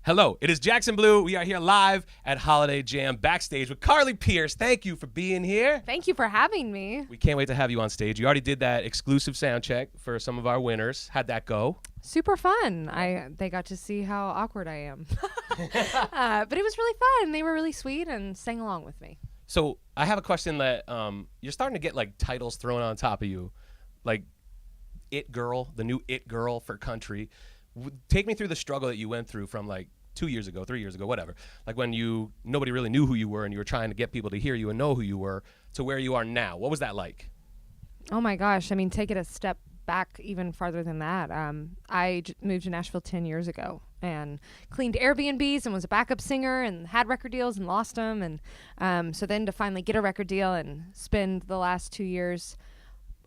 Hello, it is Jackson Blue. We are here live at Holiday Jam backstage with Carly Pearce. Thank you for being here. Thank you for having me. We can't wait to have you on stage. You already did that exclusive sound check for some of our winners. How'd that go? Super fun. They got to see how awkward I am. But it was really fun. They were really sweet and sang along with me. So I have a question that you're starting to get like titles thrown on top of you, like It Girl, the new It Girl for country. Take me through the struggle that you went through from like 2 years ago, 3 years ago, whatever. Like when nobody really knew who you were and you were trying to get people to hear you and know who you were to where you are now. What was that like? Oh my gosh. I mean, take it a step back even farther than that. I moved to Nashville 10 years ago and cleaned Airbnbs and was a backup singer and had record deals and lost them. And so then to finally get a record deal and spend the last 2 years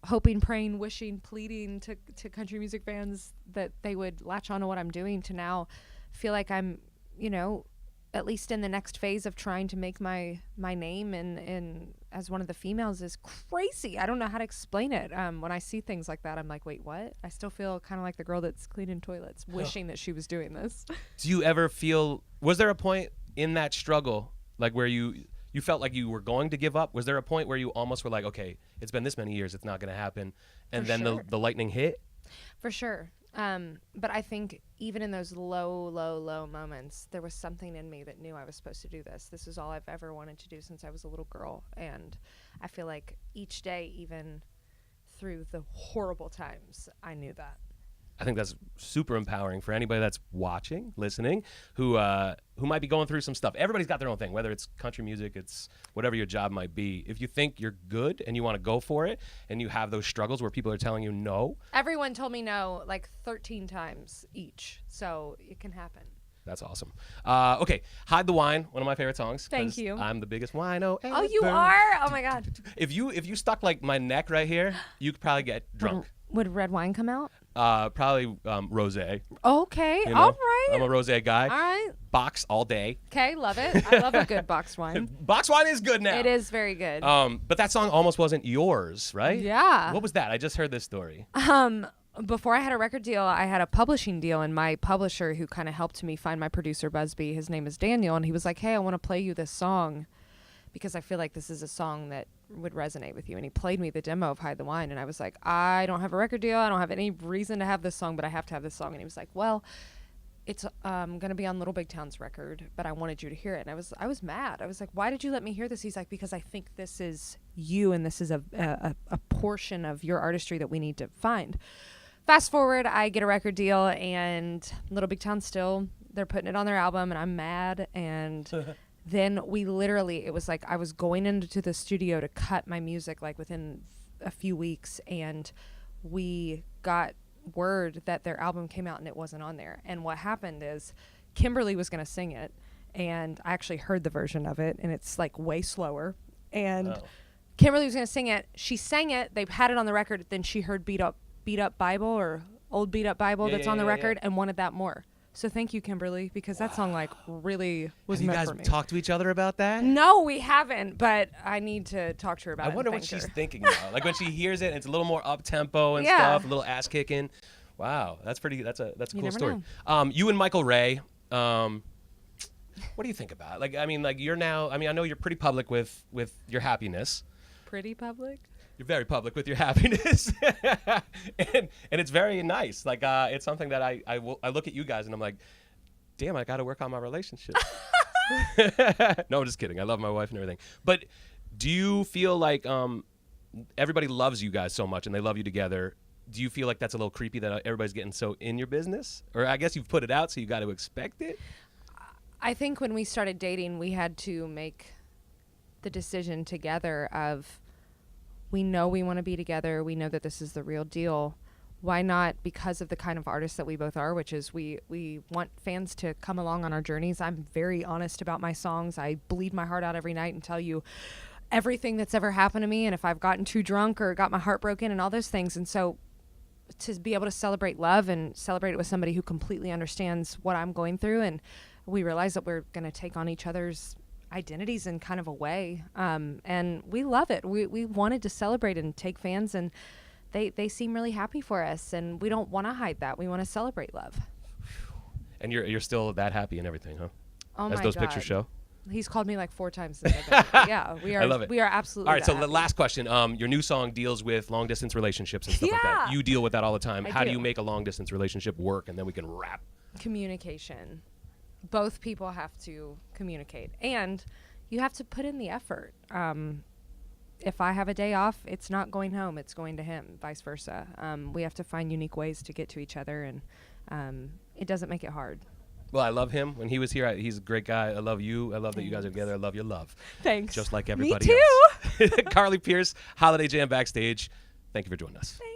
hoping, praying, wishing, pleading to country music fans that they would latch on to what I'm doing, to now feel like I'm, at least in the next phase of trying to make my name and as one of the females is crazy. I don't know how to explain it. When I see things like that, I'm like, wait, what? I still feel kind of like the girl that's cleaning toilets, wishing that she was doing this. Do you ever feel, was there a point in that struggle, like where you felt like you were going to give up? Was there a point where you almost were like, okay, it's been this many years, it's not going to happen, and then sure. the lightning hit? For sure. But I think even in those low moments, there was something in me that knew I was supposed to do this. This is all I've ever wanted to do since I was a little girl. And I feel like each day, even through the horrible times, I knew that. I think that's super empowering for anybody that's watching, listening, who might be going through some stuff. Everybody's got their own thing, whether it's country music, it's whatever your job might be. If you think you're good and you want to go for it and you have those struggles where people are telling you no. Everyone told me no like 13 times each, so it can happen. That's awesome. Okay, Hide the Wine, one of my favorite songs. Thank you. I'm the biggest wino ever. Oh, you are? Oh, my God. If you stuck like my neck right here, you could probably get drunk. Would red wine come out? Probably rosé. Okay, You know? all right. I'm a rosé guy. All right. Box all day. Okay, love it. I love a good boxed wine. Box wine is good now. It is very good. But that song almost wasn't yours, right? Yeah. What was that? I just heard this story. Before I had a record deal, I had a publishing deal, and my publisher, who kind of helped me find my producer, Busby, his name is Daniel, and he was like, hey, I want to play you this song because I feel like this is a song that would resonate with you. And he played me the demo of Hide the Wine, and I was like, I don't have a record deal. I don't have any reason to have this song, but I have to have this song. And he was like, well, it's going to be on Little Big Town's record, but I wanted you to hear it. And I was mad. I was like, why did you let me hear this? He's like, because I think this is you, and this is a portion of your artistry that we need to find. Fast forward, I get a record deal, and Little Big Town still, they're putting it on their album, and I'm mad. And then it was like I was going into the studio to cut my music like within a few weeks, and we got word that their album came out and it wasn't on there. And what happened is Kimberly was going to sing it, and I actually heard the version of it, and it's like way slower. And Kimberly was going to sing it. She sang it. They had it on the record. Then she heard Beat Up Bible or Old Beat Up Bible that's on the record and wanted that more. So thank you, Kimberly, because that song like really was meant for me. Have you guys talked to each other about that? No, we haven't, but I need to talk to her about it. I wonder what she's thinking now. Like when she hears it, and it's a little more up tempo and stuff, a little ass kicking. Wow, that's a cool story. You and Michael Ray, what do you think about it? Like, I mean, like you're now. I mean, I know you're pretty public with your happiness. Pretty public? You're very public with your happiness, and it's very nice. Like it's something that I look at you guys and I'm like, damn, I got to work on my relationship. No, I'm just kidding. I love my wife and everything. But do you feel like everybody loves you guys so much and they love you together? Do you feel like that's a little creepy that everybody's getting so in your business? Or I guess you've put it out, so you got to expect it. I think when we started dating, we had to make the decision together of, we know we want to be together. We know that this is the real deal. Why not? Because of the kind of artists that we both are, which is we want fans to come along on our journeys. I'm very honest about my songs. I bleed my heart out every night and tell you everything that's ever happened to me, and if I've gotten too drunk or got my heart broken and all those things. And so to be able to celebrate love and celebrate it with somebody who completely understands what I'm going through, and we realize that we're going to take on each other's identities in kind of a way, and we love it. We wanted to celebrate and take fans, and they seem really happy for us, and we don't want to hide that. We want to celebrate love. And you're still that happy and everything, huh? Oh As my those God. pictures show. He's called me like 4 times since I've been. Yeah, we are. I love it. We are absolutely. All right, so that the happy. last question. Your new song deals with long distance relationships and stuff like that. Yeah. You deal with that all the time. I How do do. you make a long distance relationship work? And then we can wrap. Communication. Both people have to communicate, and you have to put in the effort. If I have a day off, it's not going home; it's going to him. Vice versa. We have to find unique ways to get to each other, and it doesn't make it hard. Well, I love him. When he was here, he's a great guy. I love you. I love that you guys are Thanks. together. I love your love. Thanks. Just like everybody Me else. too. Carly Pearce, Holiday Jam Backstage. Thank you for joining us. Thanks.